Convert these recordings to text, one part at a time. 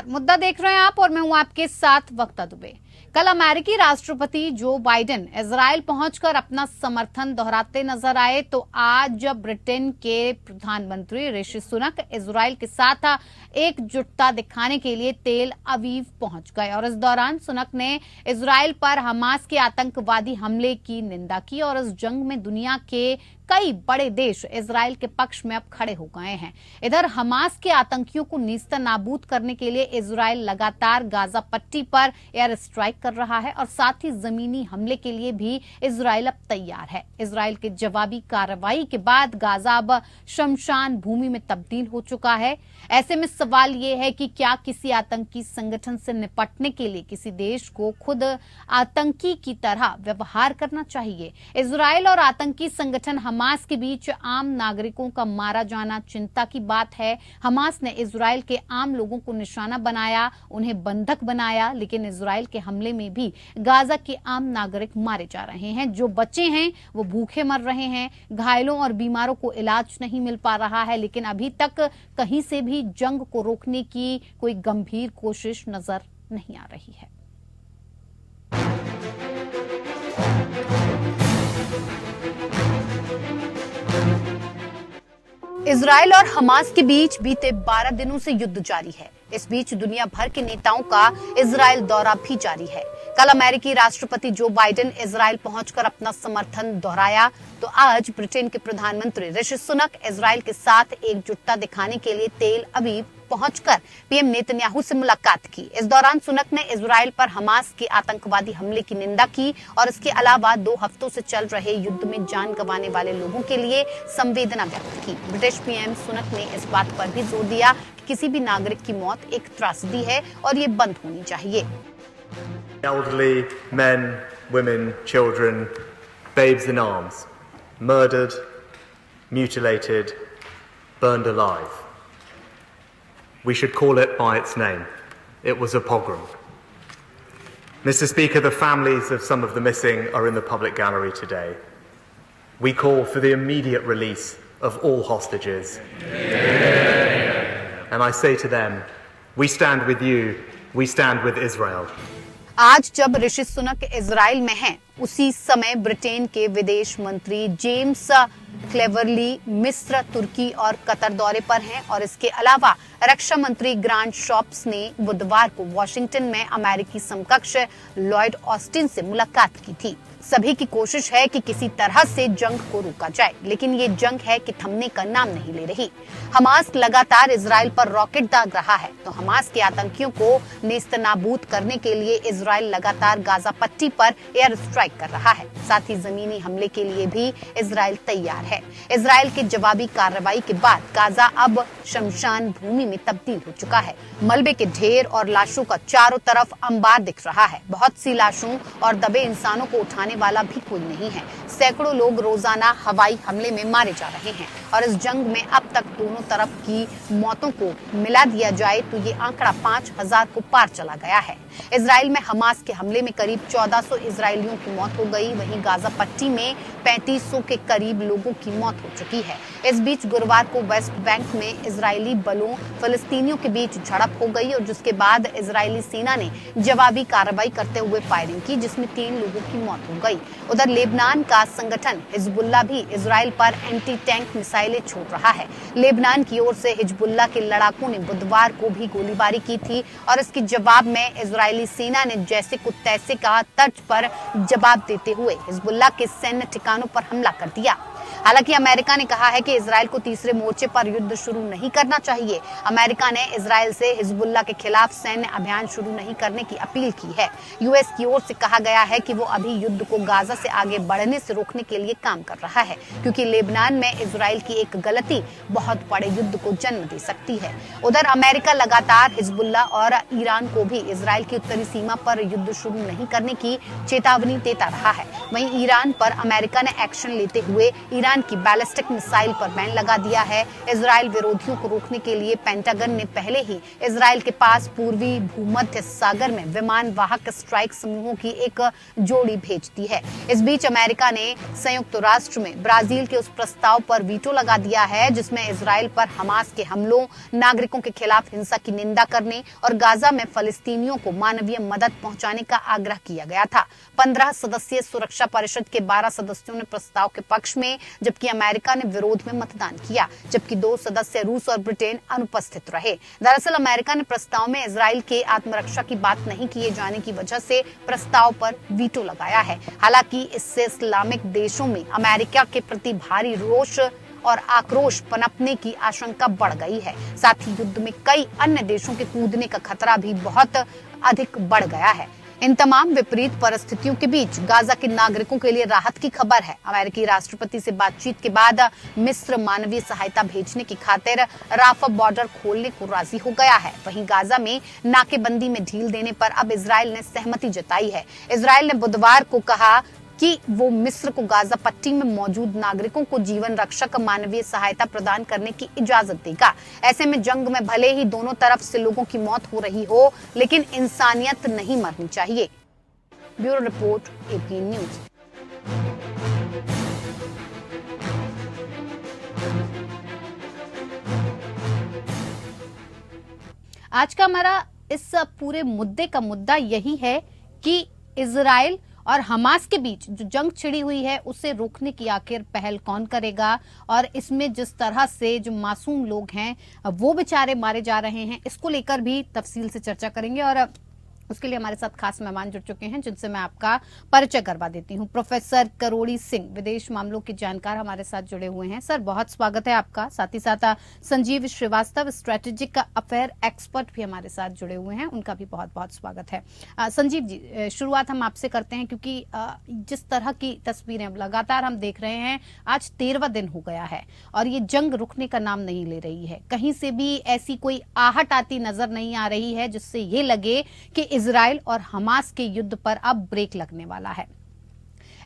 नमस्कार, मुद्दा देख रहे हैं आप और मैं हूं आपके साथ वक्ता दुबे। कल अमेरिकी राष्ट्रपति जो बाइडेन इजराइल पहुंचकर अपना समर्थन दोहराते नजर आए, तो आज जब ब्रिटेन के प्रधानमंत्री ऋषि सुनक इजराइल के साथ एकजुटता दिखाने के लिए तेल अवीव पहुंच गए और इस दौरान सुनक ने इजराइल पर हमास के आतंकवादी हमले की निंदा की और इस जंग में दुनिया के कई बड़े देश इजराइल के पक्ष में अब खड़े हो गए हैं। इधर हमास के आतंकियों को नीस्तनाबूद करने के लिए इजराइल लगातार गाजा पट्टी पर एयर स्ट्राइक कर रहा है और साथ ही जमीनी हमले के लिए भी इजराइल अब तैयार है। इजराइल के जवाबी कार्रवाई के बाद गाजा अब शमशान भूमि में तब्दील हो चुका है। ऐसे में सवाल ये है कि क्या किसी आतंकी संगठन से निपटने के लिए किसी देश को खुद आतंकी की तरह व्यवहार करना चाहिए? इजराइल और आतंकी संगठन हमास के बीच आम नागरिकों का मारा जाना चिंता की बात है। हमास ने इजराइल के आम लोगों को निशाना बनाया, उन्हें बंधक बनाया, लेकिन इजराइल के हमले में भी गाजा के आम नागरिक मारे जा रहे हैं। जो बचे हैं वो भूखे मर रहे हैं, घायलों और बीमारों को इलाज नहीं मिल पा रहा है, लेकिन अभी तक कहीं से भी जंग को रोकने की कोई गंभीर कोशिश नजर नहीं आ रही है। इजराइल और हमास के बीच बीते 12 दिनों से युद्ध जारी है। इस बीच दुनिया भर के नेताओं का इजराइल दौरा भी जारी है। कल अमेरिकी राष्ट्रपति जो बाइडेन इजराइल पहुंचकर अपना समर्थन दोहराया, तो आज ब्रिटेन के प्रधानमंत्री ऋषि सुनक इजराइल के साथ एकजुटता दिखाने के लिए तेल अवीव पहुंचकर पीएम नेतन्याहू से मुलाकात की। इस दौरान सुनक ने इजराइल पर हमास के आतंकवादी हमले की निंदा की और इसके अलावा 2 हफ्तों से चल रहे युद्ध में जान गंवाने वाले लोगों के लिए संवेदना व्यक्त की। ब्रिटिश पीएम सुनक ने इस बात पर भी जोर दिया कि किसी भी नागरिक की मौत एक त्रासदी है और ये बंद होनी चाहिए। Elderly, men, women, children, babes in arms, murdered, mutilated, burned alive. We should call it by its name. It was a pogrom. Mr. Speaker, the families of some of the missing are in the public gallery today. We call for the immediate release of all hostages. And I say to them, we stand with you, we stand with Israel. आज जब Rishi Sunak Israel में हैं, उसी समय Britain के विदेश मंत्री James cleverly मिस्र, तुर्की और कतर दौरे पर हैं और इसके अलावा रक्षा मंत्री ग्रांट शॉप्स ने बुधवार को वॉशिंगटन में अमेरिकी समकक्ष लॉयड ऑस्टिन से मुलाकात की थी। सभी की कोशिश है कि किसी तरह से जंग को रोका जाए, लेकिन ये जंग है कि थमने का नाम नहीं ले रही। हमास लगातार इजराइल पर रॉकेट दाग रहा है, तो हमास के आतंकियों को नेस्तनाबूद करने के लिए इजराइल लगातार गाजा पट्टी पर एयर स्ट्राइक कर रहा है। साथ ही जमीनी हमले के लिए भी इजराइल तैयार है। इजराइल के जवाबी कार्रवाई के बाद गाजा अब शमशान भूमि में तब्दील हो चुका है। मलबे के ढेर और लाशों का चारों तरफ अंबार दिख रहा है। बहुत सी लाशों और दबे इंसानों को उठाने वाला भी कोई नहीं है। सैकड़ों लोग रोजाना हवाई हमले में मारे जा रहे हैं और इस जंग में अब तक दोनों तरफ की मौतों को मिला दिया जाए तो ये आंकड़ा 5000 को पार चला गया है। इजराइल में हमास के हमले में करीब 1400 इजरायलियों की मौत हो गई। वहीं गाजा पट्टी में 3500 के करीब लोगों की मौत हो चुकी है। इस बीच गुरुवार को वेस्ट बैंक में इजरायली बलों फिलिस्तीनियों के बीच झड़प हो गई और जिसके बाद इजरायली सेना ने जवाबी कार्रवाई करते हुए फायरिंग की, जिसमें 3 लोगों की मौत हो गई। उधर लेबनान का संगठन हिजबुल्लाह भी इजराइल पर एंटी टैंक मिसाइलें छोड़ रहा है। लेबनान की ओर से हिजबुल्लाह के लड़ाकों ने बुधवार को भी गोलीबारी की थी और इसके जवाब में इजरायली सेना ने जैसे को तैसे का तर्ज पर जवाब देते हुए हिजबुल्लाह के सैन्य ठिकानों पर हमला कर दिया। हालांकि अमेरिका ने कहा है कि इजराइल को तीसरे मोर्चे पर युद्ध शुरू नहीं करना चाहिए। अमेरिका ने इजराइल से हिजबुल्लाह के खिलाफ सैन्य अभियान शुरू नहीं करने की अपील की है। यूएस की ओर से कहा गया है कि वो अभी युद्ध को गाजा से आगे बढ़ने से रोकने के लिए काम कर रहा है, क्योंकि लेबनान में इजराइल की एक गलती बहुत बड़े युद्ध को जन्म दे सकती है। उधर अमेरिका लगातार हिजबुल्लाह और ईरान को भी इजराइल की उत्तरी सीमा पर युद्ध शुरू नहीं करने की चेतावनी देता रहा है। वहीं ईरान पर अमेरिका ने एक्शन लेते हुए ईरान ईरान की बैलिस्टिक मिसाइल पर बैन लगा दिया है। इजराइल विरोधियों को रोकने के लिए पेंटागन ने पहले ही इजराइल के पास पूर्वी भूमध्य सागर में विमान वाहक स्ट्राइक समूहों की एक जोड़ी भेज दी है। इस बीच अमेरिका ने संयुक्त राष्ट्र में ब्राजील के उस प्रस्ताव पर वीटो लगा दिया है जिसमें इजराइल पर हमास के हमलों, नागरिकों के खिलाफ हिंसा की निंदा करने और गाजा में फलस्तीनियों को मानवीय मदद पहुंचाने का आग्रह किया गया था। 15 सदस्यीय सुरक्षा परिषद के 12 सदस्यों ने प्रस्ताव के पक्ष में जबकि अमेरिका ने विरोध में मतदान किया, जबकि 2 सदस्य रूस और ब्रिटेन अनुपस्थित रहे। दरअसल अमेरिका ने प्रस्ताव में इजराइल के आत्मरक्षा की बात नहीं किए जाने की वजह से प्रस्ताव पर वीटो लगाया है। हालांकि इससे इस्लामिक देशों में अमेरिका के प्रति भारी रोष और आक्रोश पनपने की आशंका बढ़ गई है। साथ ही युद्ध में कई अन्य देशों के कूदने का खतरा भी बहुत अधिक बढ़ गया है। इन तमाम विपरीत परिस्थितियों के बीच गाजा के नागरिकों के लिए राहत की खबर है। अमेरिकी राष्ट्रपति से बातचीत के बाद मिस्र मानवीय सहायता भेजने की खातिर राफा बॉर्डर खोलने को राजी हो गया है। वहीं गाजा में नाकेबंदी में ढील देने पर अब इजराइल ने सहमति जताई है। इजराइल ने बुधवार को कहा कि वो मिस्र को गाजा पट्टी में मौजूद नागरिकों को जीवन रक्षक मानवीय सहायता प्रदान करने की इजाजत देगा। ऐसे में जंग में भले ही दोनों तरफ से लोगों की मौत हो रही हो, लेकिन इंसानियत नहीं मरनी चाहिए। Bureau report, APN news. आज का हमारा इस पूरे मुद्दे का मुद्दा यही है कि इजराइल और हमास के बीच जो जंग छिड़ी हुई है उसे रोकने की आखिर पहल कौन करेगा, और इसमें जिस तरह से जो मासूम लोग हैं वो बेचारे मारे जा रहे हैं, इसको लेकर भी तफसील से चर्चा करेंगे। और उसके लिए हमारे साथ खास मेहमान जुड़ चुके हैं जिनसे मैं आपका परिचय करवा देती हूं। प्रोफेसर करोड़ी सिंह, विदेश मामलों के जानकार, हमारे साथ जुड़े हुए हैं। सर, बहुत स्वागत है आपका। साथ ही साथ Sanjeev Shrivastava, strategic affair expert, भी हमारे साथ जुड़े हुए हैं, उनका भी बहुत बहुत स्वागत है। संजीव जी, शुरुआत हम आपसे करते हैं क्योंकि जिस तरह की तस्वीरें लगातार हम देख रहे हैं, आज 13वां दिन हो गया है और ये जंग रुकने का नाम नहीं ले रही है। कहीं से भी ऐसी कोई आहट आती नजर नहीं आ रही है जिससे ये लगे कि इजराइल और हमास के युद्ध पर अब ब्रेक लगने वाला है।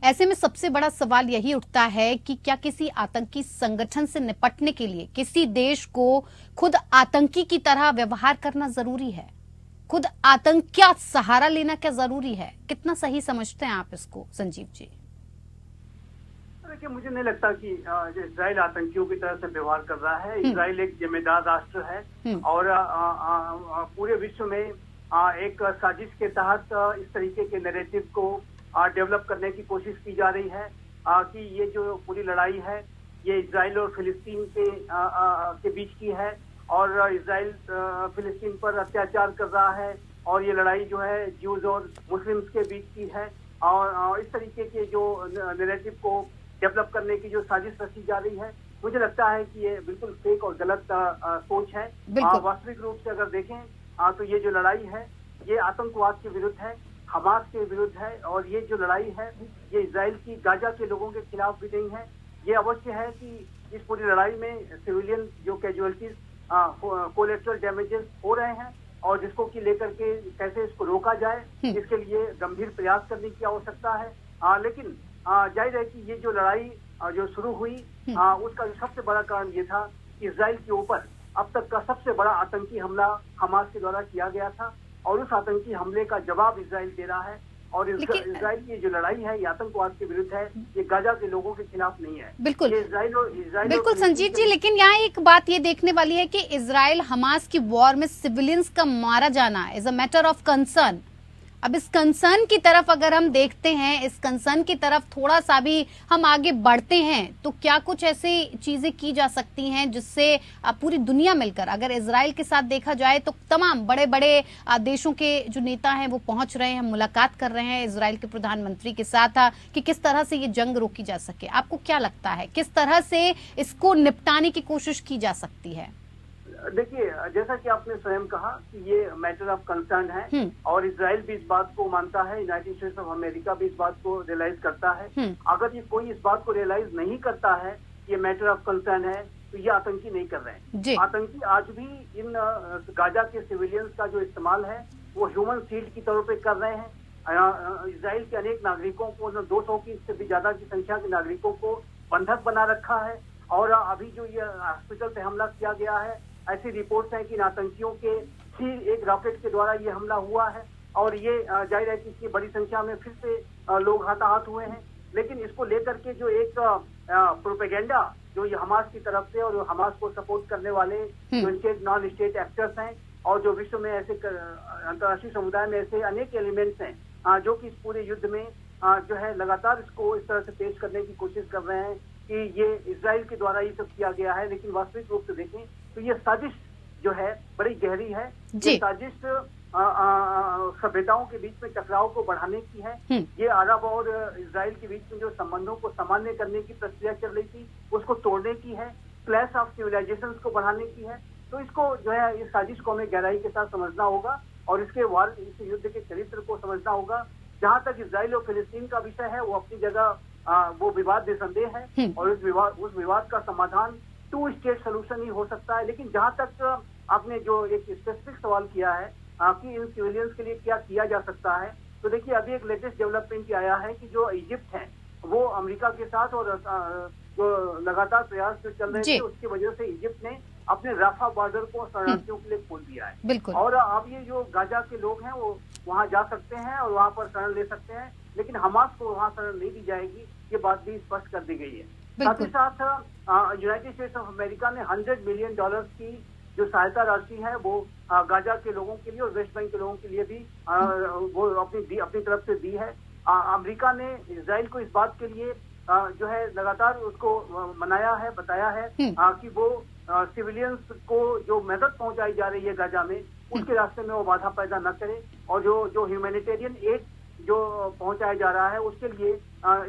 ऐसे में सबसे बड़ा सवाल यही उठता है कि क्या किसी आतंकी संगठन से निपटने के लिए किसी देश को खुद आतंकी की तरह व्यवहार करना जरूरी है? खुद आतंक का सहारा लेना क्या जरूरी है? कितना सही समझते हैं आप इसको, संजीव जी? देखिए, मुझे नहीं लगता कि इजराइल आतंकियों की तरह से व्यवहार कर रहा है। इजराइल एक जिम्मेदार राष्ट्र है और पूरे विश्व में एक साजिश के तहत इस तरीके के नैरेटिव को डेवलप करने की कोशिश की जा रही है कि ये जो पूरी लड़ाई है ये इजराइल और फिलिस्तीन के बीच की है और इजराइल फिलिस्तीन पर अत्याचार कर रहा है और ये लड़ाई जो है ज्यूज और मुस्लिम्स के बीच की है। और इस तरीके के जो नैरेटिव को डेवलप करने की जो साजिश रची जा रही है, मुझे लगता है कि ये बिल्कुल फेक और गलत सोच है। वास्तविक रूप से अगर देखें तो ये जो लड़ाई है ये आतंकवाद के विरुद्ध है, हमास के विरुद्ध है और ये जो लड़ाई है ये इजराइल की गाजा के लोगों के खिलाफ भी नहीं है। ये अवश्य है कि इस पूरी लड़ाई में सिविलियन जो कैजुअलिटीज, कोलेटरल डैमेजेस हो रहे हैं और जिसको कि लेकर के कैसे इसको रोका जाए, इसके लिए गंभीर प्रयास करने की आवश्यकता है। लेकिन जाहिर है कि ये जो लड़ाई जो शुरू हुई उसका सबसे बड़ा कारण ये था कि इजराइल के ऊपर अब तक का सबसे बड़ा आतंकी हमला हमास के द्वारा किया गया था और उस आतंकी हमले का जवाब इजराइल दे रहा है। और इजराइल की जो लड़ाई है ये आतंकवाद के विरुद्ध है, ये गाजा के लोगों के खिलाफ नहीं है। बिल्कुल, इजराइल बिल्कुल संजीव जी, लेकिन यहाँ एक बात ये देखने वाली है कि इजराइल हमास की वॉर में सिविलियंस का मारा जाना is a matter of concern. अब इस कंसर्न की तरफ अगर हम देखते हैं, इस कंसर्न की तरफ थोड़ा सा भी हम आगे बढ़ते हैं तो क्या कुछ ऐसी चीजें की जा सकती हैं जिससे पूरी दुनिया मिलकर, अगर इजराइल के साथ देखा जाए तो तमाम बड़े बड़े देशों के जो नेता हैं वो पहुंच रहे हैं, मुलाकात कर रहे हैं इजराइल के प्रधानमंत्री के साथ, कि किस तरह से ये जंग रोकी जा सके। आपको क्या लगता है किस तरह से इसको निपटाने की कोशिश की जा सकती है? देखिए, जैसा कि आपने स्वयं कहा कि ये मैटर ऑफ कंसर्न है और इजराइल भी इस बात को मानता है, यूनाइटेड स्टेट्स ऑफ अमेरिका भी इस बात को रियलाइज करता है। अगर ये कोई इस बात को रियलाइज नहीं करता है ये मैटर ऑफ कंसर्न है तो ये आतंकी नहीं कर रहे हैं। आतंकी आज भी इन गाजा के सिविलियंस का जो इस्तेमाल है वो ह्यूमन सील्ड की तौर पे कर रहे हैं। इजराइल के अनेक नागरिकों को, 200 की से भी ज्यादा की संख्या के नागरिकों को बंधक बना रखा है। और अभी जो ये हॉस्पिटल पे हमला किया गया है, ऐसी रिपोर्ट्स हैं कि आतंकियों के ही एक रॉकेट के द्वारा ये हमला हुआ है। और ये जाहिर है कि इसकी बड़ी संख्या में फिर से लोग हताहत हुए हैं। लेकिन इसको लेकर के जो एक प्रोपेगेंडा जो ये हमास की तरफ से और हमास को सपोर्ट करने वाले जो स्टेट नॉन स्टेट एक्टर्स हैं और जो विश्व में ऐसे अंतर्राष्ट्रीय समुदाय में ऐसे अनेक एलिमेंट्स हैं जो कि इस पूरे युद्ध में जो है लगातार इसको इस तरह से पेश करने की कोशिश कर रहे हैं कि ये इजराइल के द्वारा ये सब किया गया है। लेकिन वास्तविक रूप से देखें तो ये साजिश जो है बड़ी गहरी है। ये साजिश सभ्यताओं के बीच में टकराव को बढ़ाने की है। ये अरब और इजराइल के बीच में जो संबंधों को सामान्य करने की प्रक्रिया चल रही थी उसको तोड़ने की है। क्लैश ऑफ सिविलाइजेशंस को बढ़ाने की है। तो इसको जो है इस साजिश को हमें गहराई के साथ समझना होगा और इस युद्ध के चरित्र को समझना होगा। जहां तक इजराइल और फिलिस्तीन का विषय है वो अपनी जगह वो विवाद निसंदेह है और उस विवाद का समाधान 2 स्टेट सोल्यूशन ही हो सकता है। लेकिन जहां तक आपने जो एक स्पेसिफिक सवाल किया है कि इन सिविलियंस के लिए क्या किया जा सकता है, तो देखिए अभी एक लेटेस्ट डेवलपमेंट आया है कि जो इजिप्ट है वो अमेरिका के साथ और जो लगातार प्रयास जो चल रहे थे उसकी वजह से इजिप्ट ने अपने राफा बॉर्डर को शरणार्थियों के लिए खोल दिया है। और अब ये जो गाजा के लोग हैं वो वहां जा सकते हैं और वहां पर शरण ले सकते हैं। लेकिन हमास को वहां शरण नहीं दी जाएगी, ये बात भी स्पष्ट कर दी गई है। साथ ही साथ यूनाइटेड स्टेट्स ऑफ अमेरिका ने $100 मिलियन की जो सहायता राशि है वो गाजा के लोगों के लिए और वेस्ट बैंक के लोगों के लिए भी वो अपनी तरफ से दी है। अमेरिका ने इजराइल को इस बात के लिए जो है लगातार उसको मनाया है, बताया है कि वो सिविलियंस को जो मदद पहुंचाई जा रही है गाजा में उसके रास्ते में वो बाधा पैदा न करे और जो ह्यूमैनिटेरियन एड जो पहुंचाया जा रहा है उसके लिए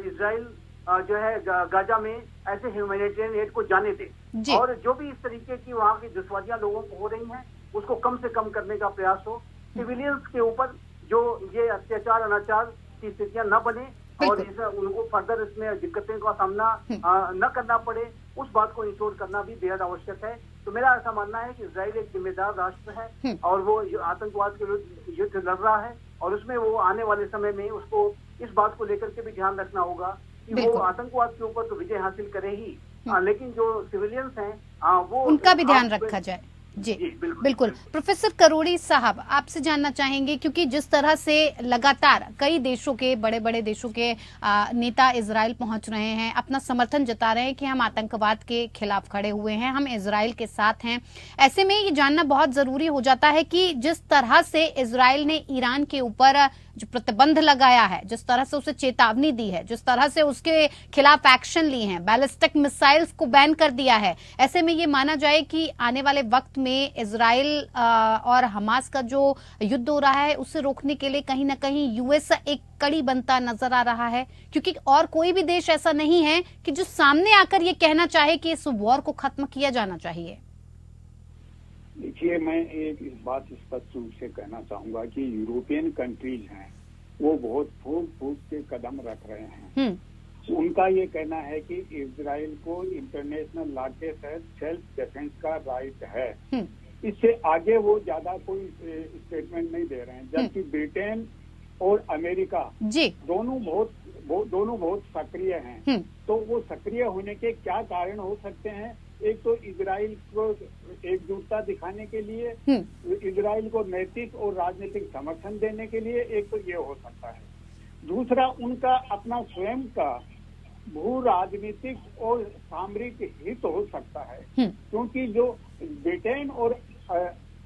इजराइल जो है गाजा में ऐसे ह्यूमैनिटेरियन एड को जाने दे और जो भी इस तरीके की वहाँ की दुश्वारियां लोगों को हो रही हैं उसको कम से कम करने का प्रयास हो। सिविलियंस के ऊपर जो ये अत्याचार अनाचार की स्थितियां न बने और उनको फर्दर इसमें दिक्कतें का सामना न करना पड़े, उस बात को इंश्योर करना भी बेहद आवश्यक है। तो मेरा ऐसा मानना है कि इजराइल एक जिम्मेदार राष्ट्र है और वो आतंकवाद के विरुद्ध युद्ध लड़ रहा है और उसमें वो आने वाले समय में उसको इस बात को लेकर के भी ध्यान रखना होगा कि वो आतंकवाद के ऊपर तो विजय हासिल करे ही, लेकिन जो सिविलियंस हैं वो उनका भी ध्यान रखा जाए। जी बिल्कुल। प्रोफेसर करोड़ी साहब आपसे जानना चाहेंगे क्योंकि जिस तरह से लगातार कई देशों के बड़े बड़े देशों के नेता इजराइल पहुंच रहे हैं, अपना समर्थन जता रहे हैं कि हम आतंकवाद के खिलाफ खड़े हुए हैं, हम इजराइल के साथ हैं, ऐसे में ये जानना बहुत जरूरी हो जाता है कि जिस तरह से इजराइल ने ईरान के ऊपर जो प्रतिबंध लगाया है, जिस तरह से उसे चेतावनी दी है, जिस तरह से उसके खिलाफ एक्शन लिए हैं, बैलिस्टिक मिसाइल्स को बैन कर दिया है, ऐसे में ये माना जाए कि आने वाले वक्त में इजराइल और हमास का जो युद्ध हो रहा है उसे रोकने के लिए कहीं ना कहीं यूएस एक कड़ी बनता नजर आ रहा है, क्योंकि और कोई भी देश ऐसा नहीं है कि जो सामने आकर ये कहना चाहे कि इस वॉर को खत्म किया जाना चाहिए। देखिए, मैं एक इस बात स्पष्ट रूप से कहना चाहूंगा कि यूरोपियन कंट्रीज हैं वो बहुत फूट के कदम रख रहे हैं। उनका ये कहना है कि इजराइल को इंटरनेशनल लॉ के तहत सेल्फ डिफेंस का राइट है, इससे आगे वो ज्यादा कोई स्टेटमेंट नहीं दे रहे हैं। जबकि ब्रिटेन और अमेरिका दोनों बहुत सक्रिय हैं। तो वो सक्रिय होने के क्या कारण हो सकते हैं? एक तो इजराइल को एकजुटता दिखाने के लिए, इजराइल को नैतिक और राजनीतिक समर्थन देने के लिए, एक तो ये हो सकता है। दूसरा, उनका अपना स्वयं का भू राजनीतिक और सामरिक हित हो सकता है, क्योंकि जो ब्रिटेन और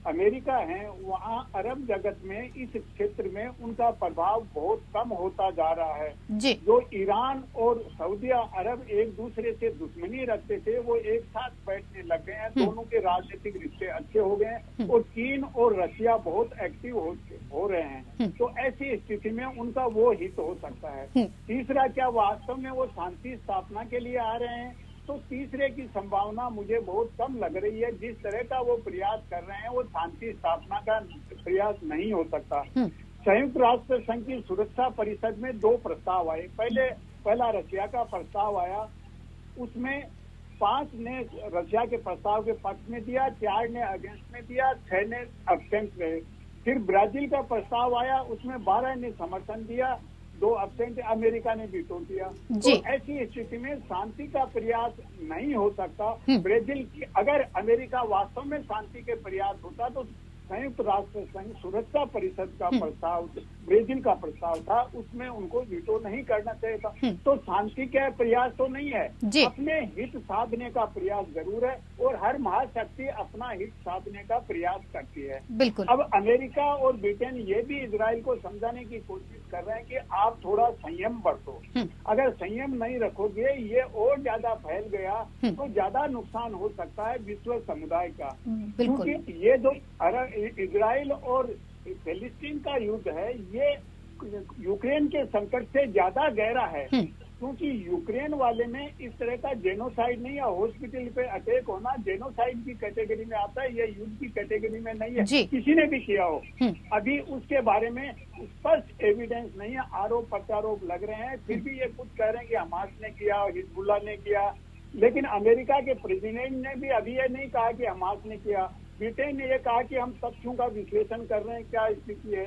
अमेरिका है वहाँ अरब जगत में इस क्षेत्र में उनका प्रभाव बहुत कम होता जा रहा है। जो ईरान और सऊदी अरब एक दूसरे से दुश्मनी रखते थे वो एक साथ बैठने लग गए हैं, दोनों के राजनीतिक रिश्ते अच्छे हो गए हैं और चीन और रशिया बहुत एक्टिव हो रहे हैं। तो ऐसी स्थिति में उनका वो हित हो सकता है। तीसरा, क्या वास्तव में वो शांति स्थापना के लिए आ रहे हैं? तो तीसरे की संभावना मुझे बहुत कम लग रही है। जिस तरह का वो प्रयास कर रहे हैं वो शांति स्थापना का प्रयास नहीं हो सकता। संयुक्त राष्ट्र संघ की सुरक्षा परिषद में 2 प्रस्ताव आए। पहला रशिया का प्रस्ताव आया, उसमें 5 ने रशिया के प्रस्ताव के पक्ष में दिया, 4 ने अगेंस्ट में दिया, 6 ने अब्स्टेंट रहे। फिर ब्राजील का प्रस्ताव आया, उसमें 12 ने समर्थन दिया, 2 एब्सेंट, अमेरिका ने वीटो किया। जी। तो ऐसी स्थिति में शांति का प्रयास नहीं हो सकता। ब्राजील की, अगर अमेरिका वास्तव में शांति के प्रयास होता तो संयुक्त राष्ट्र संघ सुरक्षा परिषद का प्रस्ताव, ब्राजील का प्रस्ताव था, उसमें उनको वीटो नहीं करना चाहिए था। तो शांति के प्रयास तो नहीं है, अपने हित साधने का प्रयास जरूर है, और हर महाशक्ति अपना हित साधने का प्रयास करती है। बिल्कुल। अब अमेरिका और ब्रिटेन ये भी इजराइल को समझाने की कोशिश कर रहे हैं कि आप थोड़ा संयम बरतो। अगर संयम नहीं रखोगे, ये और ज्यादा फैल गया तो ज्यादा नुकसान हो सकता है विश्व समुदाय का। क्योंकि ये जो इजराइल और फिलिस्तीन का युद्ध है, ये यूक्रेन के संकट से ज्यादा गहरा है। क्योंकि यूक्रेन वाले में इस तरह का जेनोसाइड नहीं है, हॉस्पिटल पे अटैक होना जेनोसाइड की कैटेगरी में आता है, ये युद्ध की कैटेगरी में नहीं है, किसी ने भी किया हो। अभी उसके बारे में स्पष्ट एविडेंस नहीं है, आरोप प्रत्यारोप लग रहे हैं, फिर भी ये कुछ कह रहे हैं कि हमास ने किया, हिजबुल्लाह ने किया। लेकिन अमेरिका के प्रेसिडेंट ने भी अभी ये नहीं कहा कि हमास ने किया। ब्रिटेन ने ये कहा कि हम तथ्यों का विश्लेषण कर रहे हैं, क्या स्थिति है।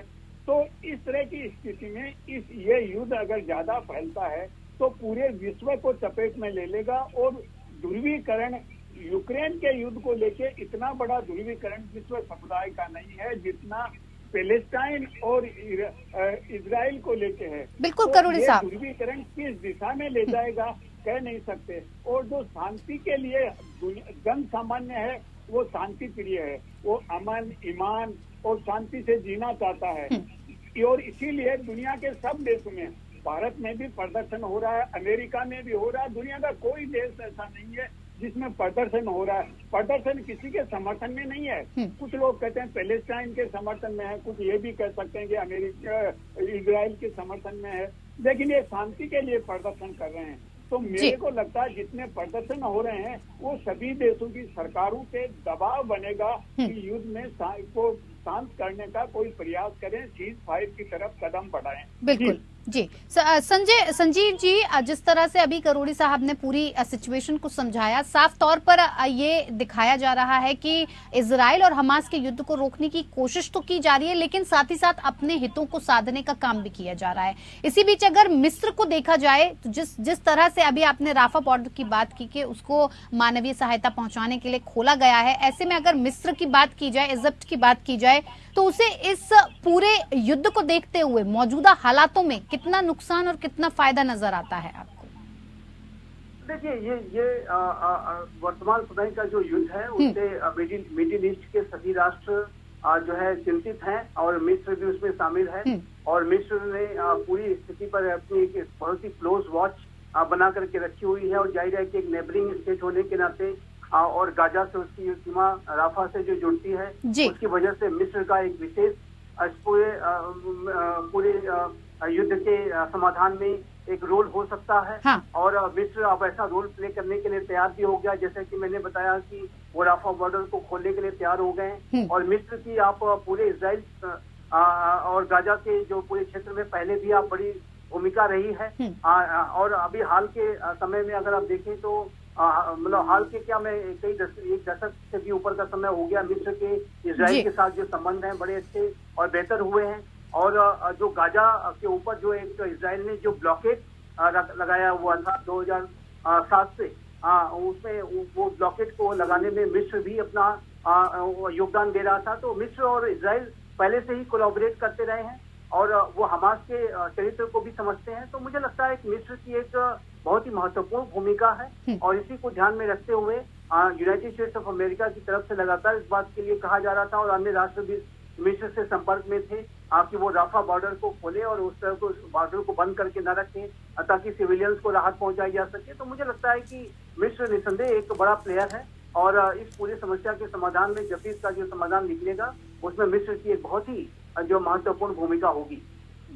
तो इस तरह की स्थिति में ये युद्ध अगर ज्यादा फैलता है तो पूरे विश्व को चपेट में ले लेगा, और ध्रुवीकरण, यूक्रेन के युद्ध को लेके इतना बड़ा ध्रुवीकरण विश्व समुदाय का नहीं है जितना पैलेस्टाइन और इजराइल को लेके है। बिल्कुल तो करोड़ी साहब, ध्रुवीकरण किस दिशा में ले जाएगा कह नहीं सकते। और जो शांति के लिए जन सामान्य है वो शांति प्रिय है, वो अमन, ईमान और शांति से जीना चाहता है। और इसीलिए दुनिया के सब देशों में, भारत में भी प्रदर्शन हो रहा है, अमेरिका में भी हो रहा है, दुनिया का कोई देश ऐसा नहीं है जिसमें प्रदर्शन हो रहा है। प्रदर्शन किसी के समर्थन में नहीं है। कुछ लोग कहते हैं पैलेस्टाइन के समर्थन में है, कुछ ये भी कह सकते हैं कि अमेरिका इजराइल के समर्थन में है, लेकिन ये शांति के लिए प्रदर्शन कर रहे हैं। तो मेरे को लगता है जितने प्रदर्शन हो रहे हैं वो सभी देशों की सरकारों पे दबाव बनेगा कि युद्ध में को शांत करने का कोई प्रयास करें, सीज फायर की तरफ कदम बढ़ाएं। बिल्कुल जी। संजीव जी, जिस तरह से अभी करोड़ी साहब ने पूरी सिचुएशन को समझाया, साफ तौर पर ये दिखाया जा रहा है कि इजराइल और हमास के युद्ध को रोकने की कोशिश तो की जा रही है, लेकिन साथ ही साथ अपने हितों को साधने का काम भी किया जा रहा है। इसी बीच अगर मिस्र को देखा जाए तो जिस तरह से अभी आपने राफा बॉर्डर की बात की कि उसको मानवीय सहायता पहुंचाने के लिए खोला गया है, ऐसे में अगर मिस्र की बात की जाए, इजिप्ट की बात की जाए, तो उसे इस पूरे युद्ध को देखते हुए मौजूदा हालातों में कितना नुकसान और कितना फायदा नजर आता है आपको? देखिए, ये वर्तमान समय का जो युद्ध है उससे मिडिल ईस्ट के सभी राष्ट्र जो है चिंतित हैं, और मिस्र भी उसमें शामिल है। और मिस्र ने पूरी स्थिति पर अपनी एक बहुत ही क्लोज वॉच बना करके रखी हुई है, और जाहिर है कि एक नेबरिंग स्टेट होने के नाते और गाजा से उसकी सीमा राफा से जो जुड़ती है, उसकी वजह से मिस्र का एक विशेष पूरे युद्ध के समाधान में एक रोल हो सकता है। हाँ। और मिस्र अब ऐसा रोल प्ले करने के लिए तैयार भी हो गया, जैसे कि मैंने बताया कि वो राफा बॉर्डर को खोलने के लिए तैयार हो गए हैं। और मिस्र की आप पूरे इजराइल और गाजा के जो पूरे क्षेत्र में पहले भी आप बड़ी भूमिका रही है। और अभी हाल के समय में अगर आप देखें तो मतलब हाल के क्या, मैं एक दशक से भी ऊपर का समय हो गया, मिस्र के इजराइल के साथ जो संबंध हैं बड़े अच्छे और बेहतर हुए हैं। और जो गाजा के ऊपर जो एक इजराइल ने जो ब्लॉकेट लगाया हुआ था 2007 से, उसमें वो ब्लॉकेट को लगाने में मिस्र भी अपना योगदान दे रहा था। तो मिस्र और इजराइल पहले से ही कोलैबोरेट करते रहे हैं, और वो हमास के चरित्र को भी समझते हैं। तो मुझे लगता है कि मिस्र की एक बहुत ही महत्वपूर्ण भूमिका है, और इसी को ध्यान में रखते हुए यूनाइटेड स्टेट्स ऑफ अमेरिका की तरफ से लगातार इस बात के लिए कहा जा रहा था, और अन्य राष्ट्र भी मिस्र से संपर्क में थे कि वो राफा बॉर्डर को खोले और उस तरह को बॉर्डर को बंद करके न रखें, ताकि सिविलियंस को राहत पहुंचाई जा सके। तो मुझे लगता है कि मिस्र निसंदेह एक बड़ा प्लेयर है, और इस पूरी समस्या के समाधान में जब भी इसका जो समाधान निकलेगा उसमें मिस्र की एक बहुत ही जो महत्वपूर्ण भूमिका होगी।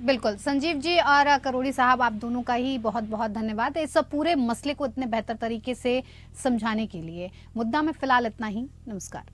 बिल्कुल। संजीव जी और करोड़ी साहब, आप दोनों का ही बहुत बहुत धन्यवाद इस पूरे मसले को इतने बेहतर तरीके से समझाने के लिए। मुद्दा में फिलहाल इतना ही। नमस्कार।